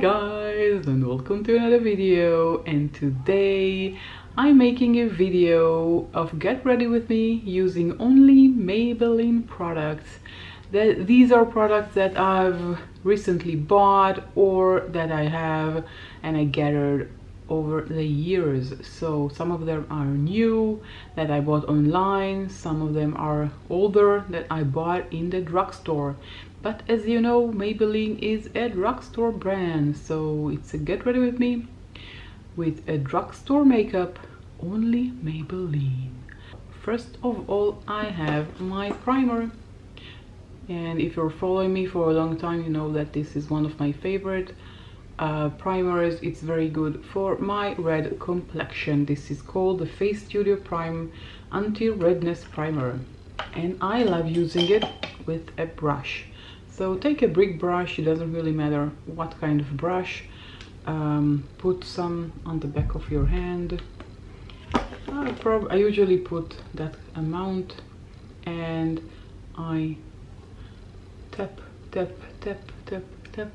guys, and welcome to another video. And today I'm making a video of get ready with me using only Maybelline products. These are products that I've recently bought or that I have and I gathered over the years. So some of them are new that I bought online, some of them are older that I bought in the drugstore. But as you know, Maybelline is a drugstore brand, so it's a get ready with me with a drugstore makeup, only Maybelline. First of all, I have my primer, and if you're following me for a long time, you know that this is one of my favorite primers. It's very good for my red complexion. This is called the Face Studio Prime Anti-Redness Primer, and I love using it with a brush. So take a big brush, it doesn't really matter what kind of brush. Put some on the back of your hand. I usually put that amount, and I tap, tap, tap, tap, tap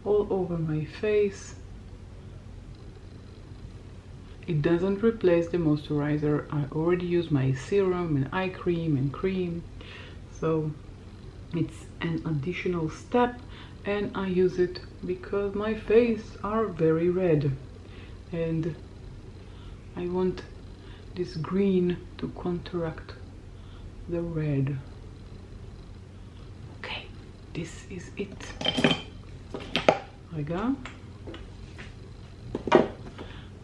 all over my face. It doesn't replace the moisturizer. I already use my serum and eye cream and cream, so it's an additional step, and I use it because my face are very red and I want this green to counteract the red. Okay, this is it. I got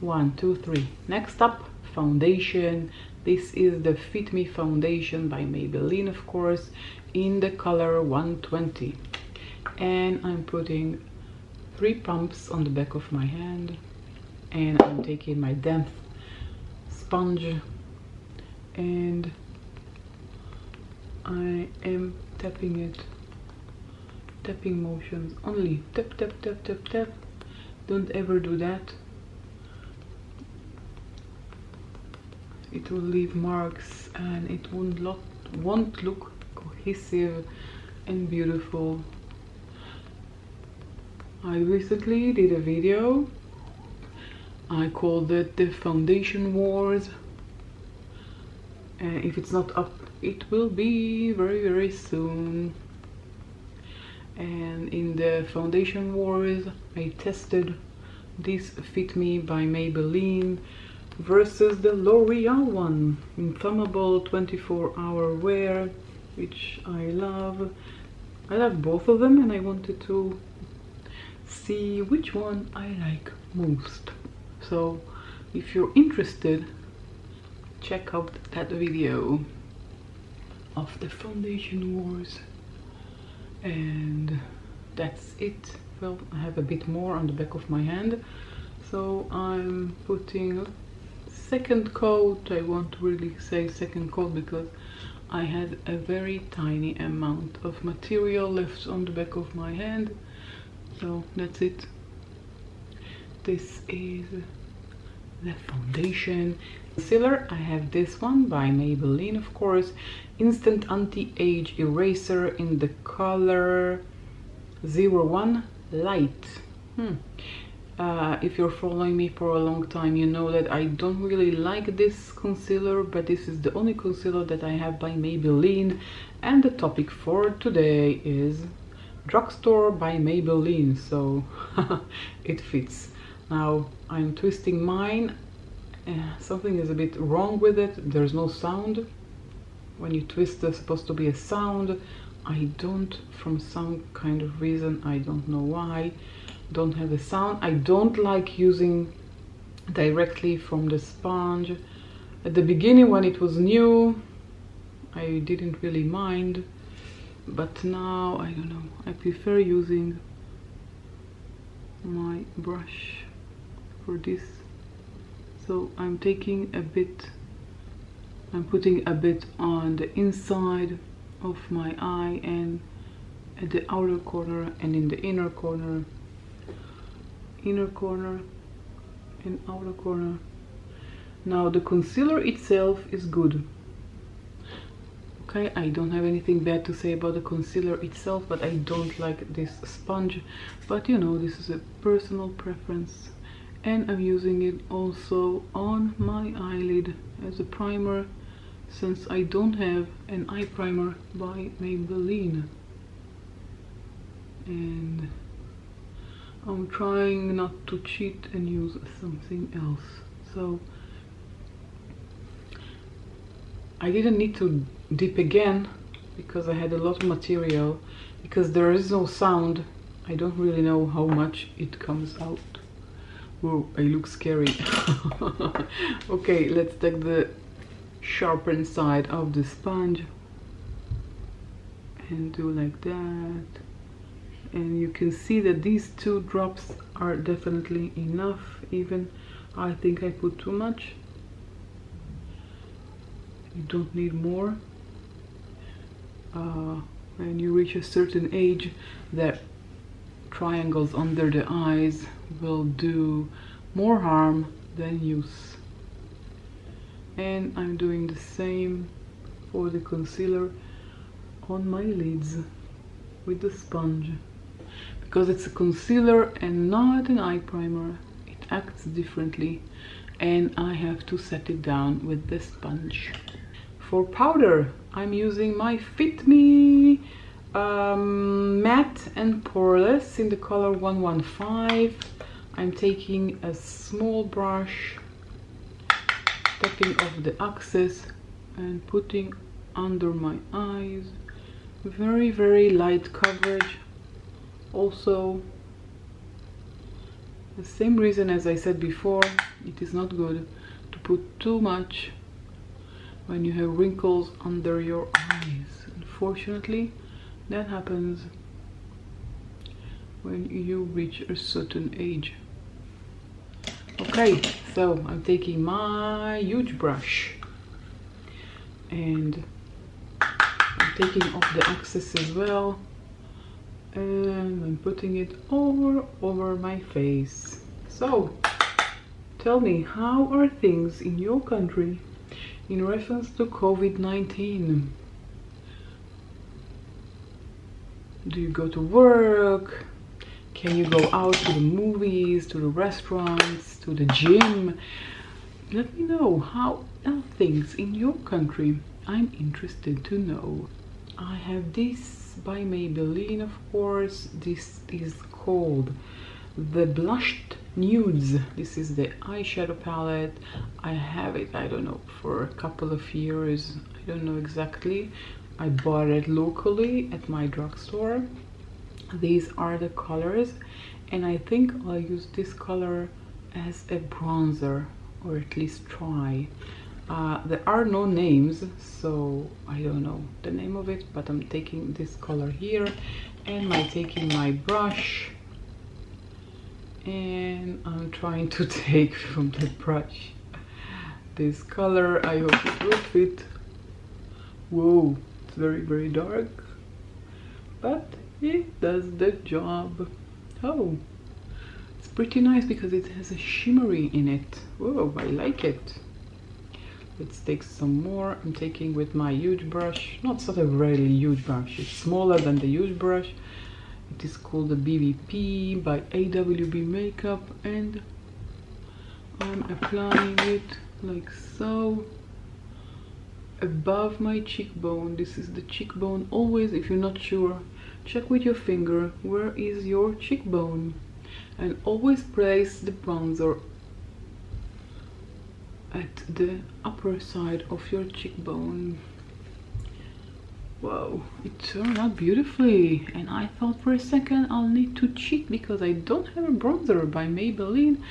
1, 2, 3. Next up, foundation. This is the Fit Me foundation by Maybelline, of course, in the color 120, and I'm putting 3 pumps on the back of my hand, and I'm taking my damp sponge and I am tapping it, tapping motions only, tap tap tap tap tap. Don't ever do that, it will leave marks and it won't look cohesive and beautiful. I recently did a video, I called it the Foundation Wars, and if it's not up, it will be very soon. And in the Foundation Wars I tested this Fit Me by Maybelline versus the L'Oreal one, inflammable 24-hour wear, which I love. I love both of them, and I wanted to see which one I like most. So if you're interested, check out that video of the Foundation Wars. And that's it. Well, I have a bit more on the back of my hand, so I'm putting second coat. I won't really say second coat because I had a very tiny amount of material left on the back of my hand, so that's it. This is the foundation. Concealer, I have this one by Maybelline, of course, Instant Anti-Age Eraser in the color 01 Light. If you're following me for a long time, you know that I don't really like this concealer, but this is the only concealer that I have by Maybelline, and the topic for today is drugstore by Maybelline, so it fits. Now I'm twisting mine. Something is a bit wrong with it. There's no sound. When you twist, there's supposed to be a sound. I don't, from some kind of reason, I don't know why, don't have a sound. I don't like using directly from the sponge. At the beginning, when it was new, I didn't really mind, but now I don't know, I prefer using my brush for this. So I'm taking a bit, I'm putting a bit on the inside of my eye and at the outer corner and in the inner corner and outer corner. Now the concealer itself is good. Okay, I don't have anything bad to say about the concealer itself, but I don't like this sponge. But you know, this is a personal preference. And I'm using it also on my eyelid as a primer, since I don't have an eye primer by Maybelline. And I'm trying not to cheat and use something else. So I didn't need to dip again because I had a lot of material. Because there is no sound, I don't really know how much it comes out. Whoa, I look scary. Okay, let's take the sharpened side of the sponge and do like that. And you can see that these 2 drops are definitely enough. Even I think I put too much. You don't need more. When you reach a certain age, the triangles under the eyes will do more harm than use. And I'm doing the same for the concealer on my lids with the sponge. Because it's a concealer and not an eye primer, it acts differently, and I have to set it down with the sponge. For powder, I'm using my Fit Me matte and poreless in the color 115. I'm taking a small brush, tapping off the excess and putting under my eyes. Very, very light coverage. Also, the same reason as I said before, it is not good to put too much when you have wrinkles under your eyes. Unfortunately, that happens when you reach a certain age. Okay, so I'm taking my huge brush and I'm taking off the excess as well, and I'm putting it all over my face. So tell me, how are things in your country in reference to COVID-19? Do you go to work? Can you go out to the movies, to the restaurants, to the gym? Let me know, how are things in your country? I'm interested to know. I have this by Maybelline, of course. This is called the Blushed Nudes. This is the eyeshadow palette. I have it, I don't know, for a couple of years. I don't know exactly. I bought it locally at my drugstore. These are the colors, and I think I'll use this color as a bronzer, or at least try. There are no names, so I don't know the name of it, but I'm taking this color here, and I'm taking my brush, and I'm trying to take from the brush this color. I hope it will fit. Whoa, it's very, very dark, but it does the job. Oh, it's pretty nice because it has a shimmery in it. Whoa, I like it. Let's take some more. I'm taking with my huge brush, not sort of really huge brush, it's smaller than the huge brush. It is called the BVP by AWB Makeup, and I'm applying it like so above my cheekbone. This is the cheekbone. Always, if you're not sure, check with your finger where is your cheekbone, and always place the bronzer at the upper side of your cheekbone. Wow, it turned out beautifully, and I thought for a second I'll need to cheat because I don't have a bronzer by Maybelline,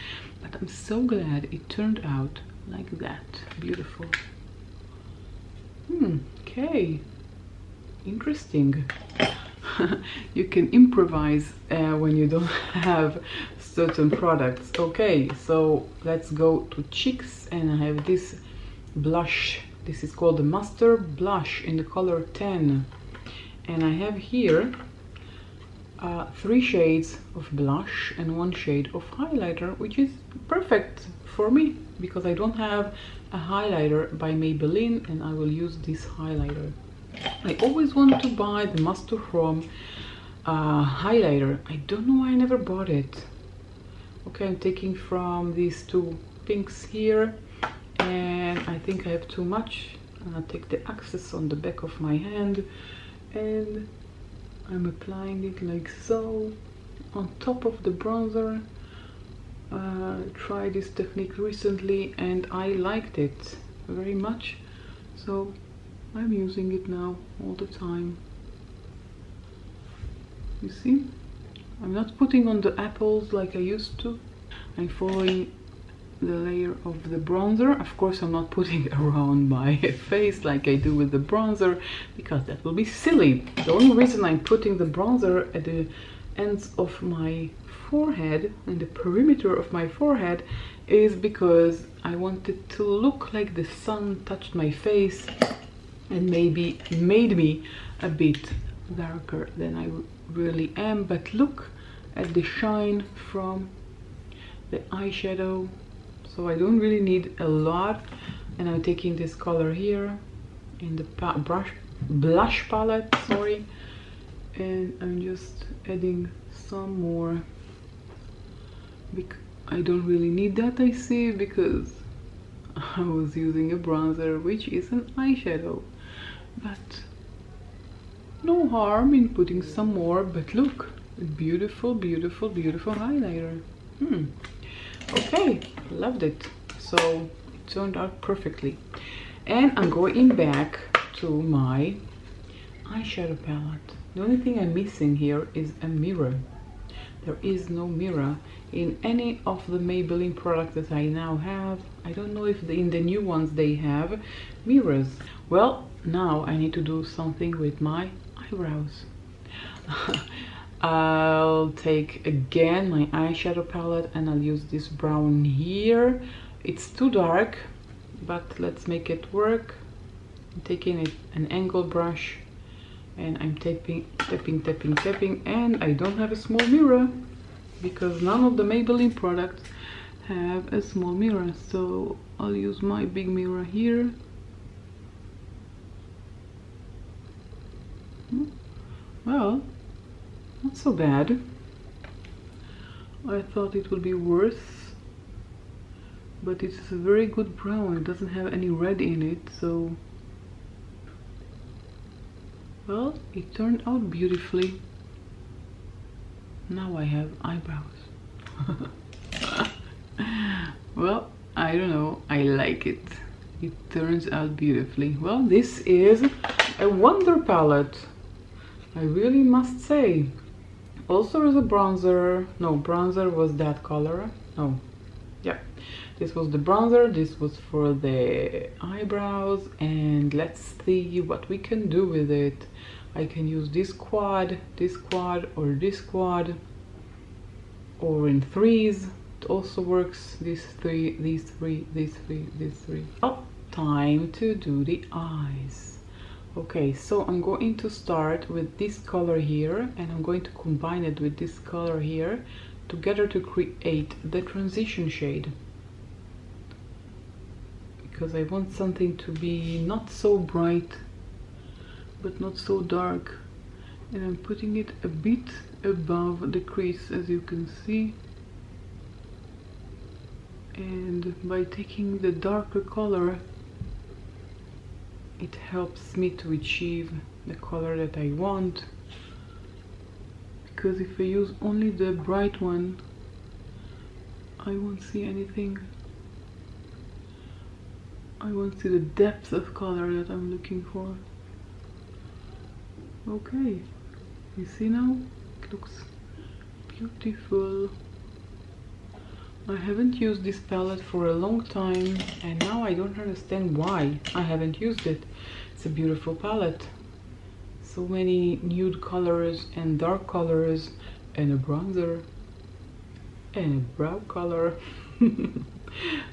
but I'm so glad it turned out like that. Beautiful. Okay, interesting. You can improvise when you don't have certain products. Okay, so let's go to cheeks, and I have this blush. This is called the Mustard Blush in the color 10, and I have here 3 shades of blush and 1 shade of highlighter, which is perfect for me because I don't have a highlighter by Maybelline, and I will use this highlighter. I always wanted to buy the Master Chrome highlighter. I don't know why I never bought it. Okay, I'm taking from these two pinks here, and I think I have too much. I'll take the excess on the back of my hand, and I'm applying it like so on top of the bronzer. Tried this technique recently and I liked it very much, so I'm using it now all the time. You see, I'm not putting on the apples like I used to. I'm following the layer of the bronzer. Of course, I'm not putting around my face like I do with the bronzer, because that will be silly. The only reason I'm putting the bronzer at the ends of my forehead and the perimeter of my forehead is because I wanted to look like the sun touched my face and maybe made me a bit darker than I really am. But look at the shine from the eyeshadow, so I don't really need a lot. And I'm taking this color here in the blush palette, sorry, and I'm just adding some more. I don't really need that, I see, because I was using a bronzer which is an eyeshadow, but no harm in putting some more. But look, beautiful, beautiful, beautiful highlighter. Okay, loved it. So it turned out perfectly. And I'm going back to my eyeshadow palette. The only thing I'm missing here is a mirror. There is no mirror in any of the Maybelline products that I now have. I don't know if in the new ones they have mirrors. Well, now I need to do something with my eyebrows. I'll take again my eyeshadow palette and I'll use this brown here. It's too dark, but let's make it work. I'm taking an angle brush and I'm tapping, and I don't have a small mirror because none of the Maybelline products have a small mirror, so I'll use my big mirror here. Well, not so bad. I thought it would be worse, but it's a very good brown. It doesn't have any red in it, so well, it turned out beautifully. Now I have eyebrows. Well, I don't know, I like it. It turns out beautifully. Well, this is a wonder palette, I really must say. Also as a bronzer, no, bronzer was that color. No, yeah, this was the bronzer, this was for the eyebrows, and let's see what we can do with it. I can use this quad, or this quad, or in threes. It also works. These three, these three, these three, these three. Oh, time to do the eyes. Okay, so I'm going to start with this color here, and I'm going to combine it with this color here together to create the transition shade, because I want something to be not so bright but not so dark, and I'm putting it a bit above the crease, as you can see. And by taking the darker color, it helps me to achieve the color that I want, because if I use only the bright one, I won't see anything. I won't see the depth of color that I'm looking for. Okay, you see now? It looks beautiful. I haven't used this palette for a long time, and now I don't understand why I haven't used it. It's a beautiful palette. So many nude colors and dark colors, and a bronzer, and a brow color.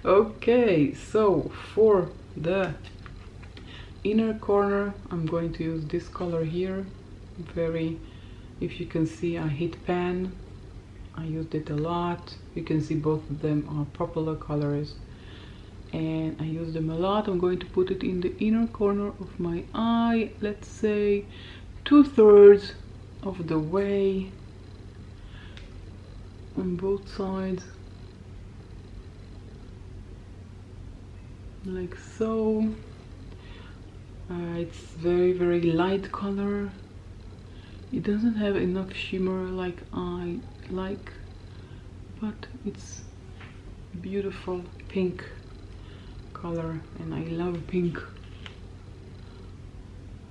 Okay, so for the inner corner, I'm going to use this color here. Very, if you can see, I hit pan. I used it a lot. You can see both of them are popular colors. and I use them a lot. I'm going to put it in the inner corner of my eye, let's say 2/3 of the way on both sides, like so. It's very light color. It doesn't have enough shimmer like I like, but it's beautiful pink color, and I love pink.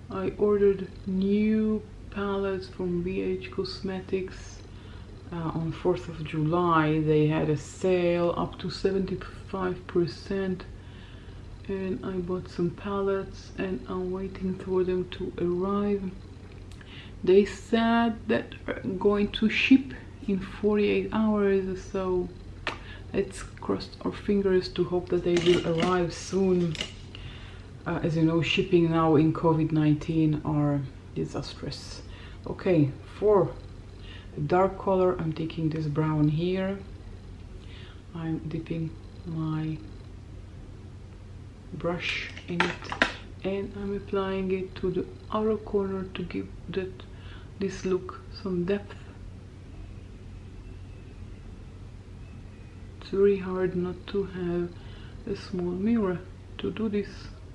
I ordered new palettes from BH Cosmetics on 4th of July. They had a sale up to 75%, and I bought some palettes and I'm waiting for them to arrive. They said that they're going to ship in 48 hours, so let's cross our fingers to hope that they will arrive soon. As you know, shipping now in COVID-19 are disastrous. Okay, for the dark color, I'm taking this brown here. I'm dipping my brush in it and I'm applying it to the outer corner to give this look some depth. It's very hard not to have a small mirror to do this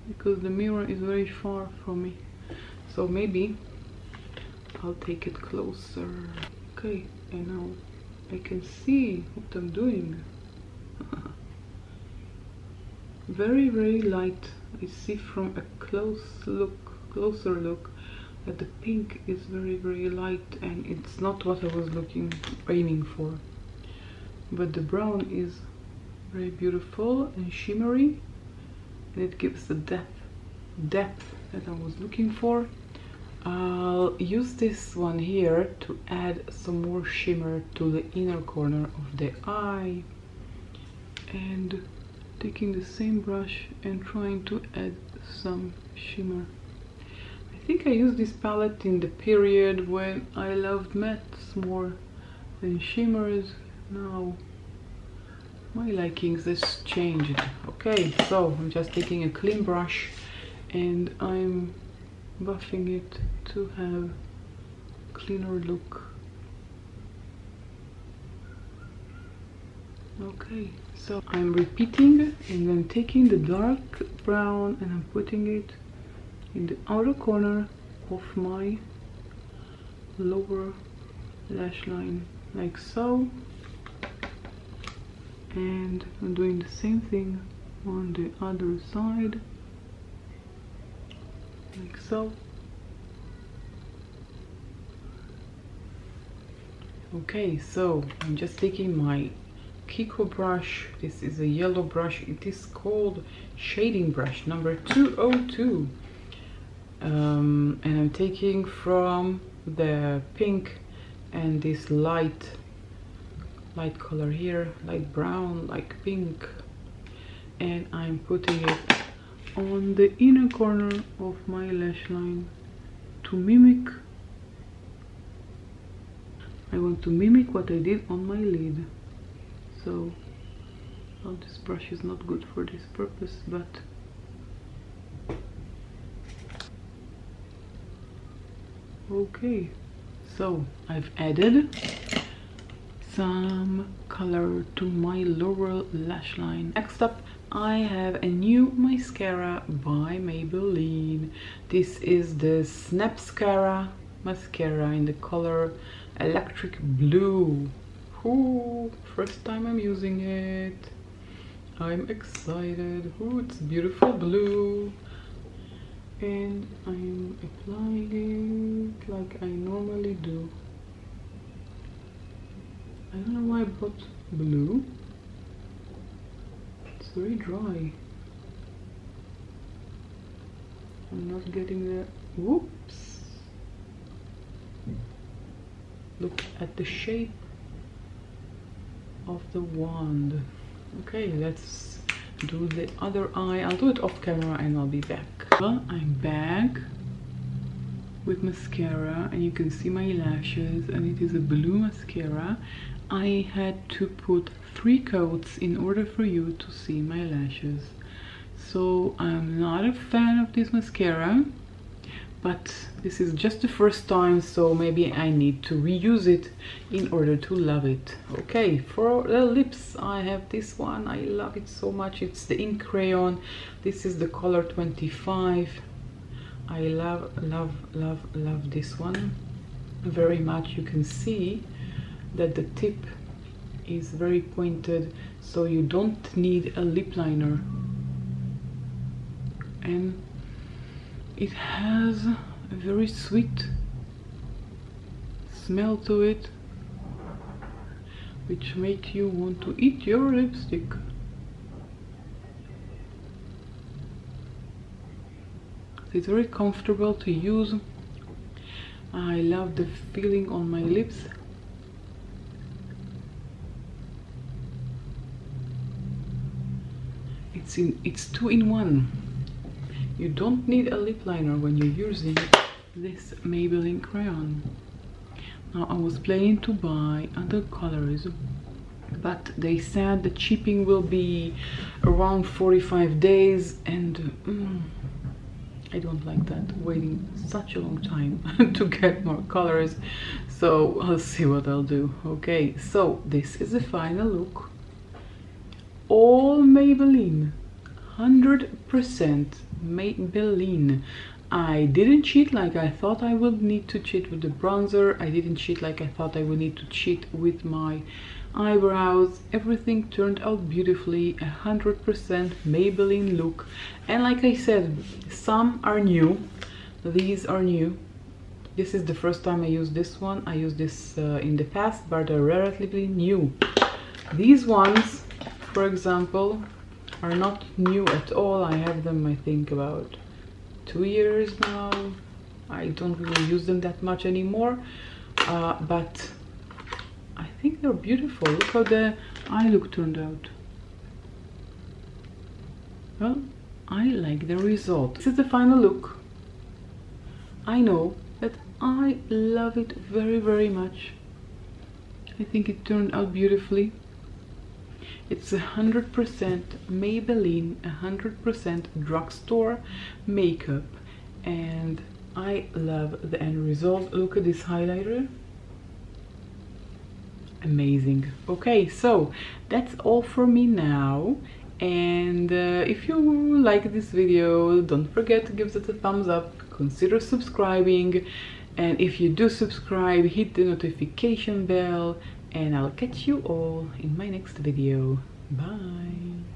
because the mirror is very far from me, so maybe I'll take it closer. Okay, and now I can see what I'm doing. Very light. I see from a closer look that the pink is very light, and it's not what I was aiming for. But the brown is very beautiful and shimmery, and it gives the depth that I was looking for. I'll use this one here to add some more shimmer to the inner corner of the eye, and taking the same brush and trying to add some shimmer. I think I used this palette in the period when I loved mattes more than shimmers. Now my likings has changed. Okay, so I'm just taking a clean brush and I'm buffing it to have a cleaner look. Okay, so I'm repeating and then taking the dark brown and I'm putting it in the outer corner of my lower lash line, like so. And I'm doing the same thing on the other side, like so. Okay, so I'm just taking my Kiko brush. This is a yellow brush. It is called shading brush number 202, and I'm taking from the pink and this light color here, light brown, like pink, and I'm putting it on the inner corner of my lash line to mimic. I want to mimic what I did on my lid. So, well, this brush is not good for this purpose, but okay. So I've added some color to my lower lash line. Next up, I have a new mascara by Maybelline. This is the Snapscara mascara in the color Electric Blue. Ooh, first time I'm using it. I'm excited. Ooh, it's beautiful blue. And I'm applying it like I normally do. I don't know why I bought blue. It's very dry. I'm not getting the... Whoops! Look at the shape of the wand. Okay, let's do the other eye. I'll do it off camera and I'll be back. Well, I'm back with mascara and you can see my lashes, and it is a blue mascara. I had to put 3 coats in order for you to see my lashes. So I'm not a fan of this mascara, but this is just the first time, so maybe I need to reuse it in order to love it. Okay, for the lips I have this one. I love it so much. It's the ink crayon. This is the color 25. I love this one very much. You can see that the tip is very pointed, so you don't need a lip liner, and it has a very sweet smell to it, which makes you want to eat your lipstick. It's very comfortable to use. I love the feeling on my lips. It's 2-in-1. You don't need a lip liner when you're using this Maybelline crayon. Now I was planning to buy other colors, but they said the shipping will be around 45 days, and I don't like that, waiting such a long time to get more colors. So I'll see what I'll do. Okay, so this is the final look. All Maybelline, 100% Maybelline. I didn't cheat like I thought I would need to cheat with the bronzer. I didn't cheat like I thought I would need to cheat with my eyebrows. Everything turned out beautifully. 100% Maybelline look. And like I said, some are new. These are new. This is the first time I use this one. I used this in the past, but they're relatively new. These ones, for example, are not new at all. I have them, I think, about 2 years now. I don't really use them that much anymore, but I think they're beautiful. Look how the eye look turned out. Well, I like the result. This is the final look. I know that I love it very, very much. I think it turned out beautifully. It's 100% Maybelline, 100% drugstore makeup, and I love the end result. Look at this highlighter. Amazing. Okay, so that's all for me now, and if you like this video, don't forget to give it a thumbs up, consider subscribing, and if you do subscribe, hit the notification bell, and I'll catch you all in my next video. Bye.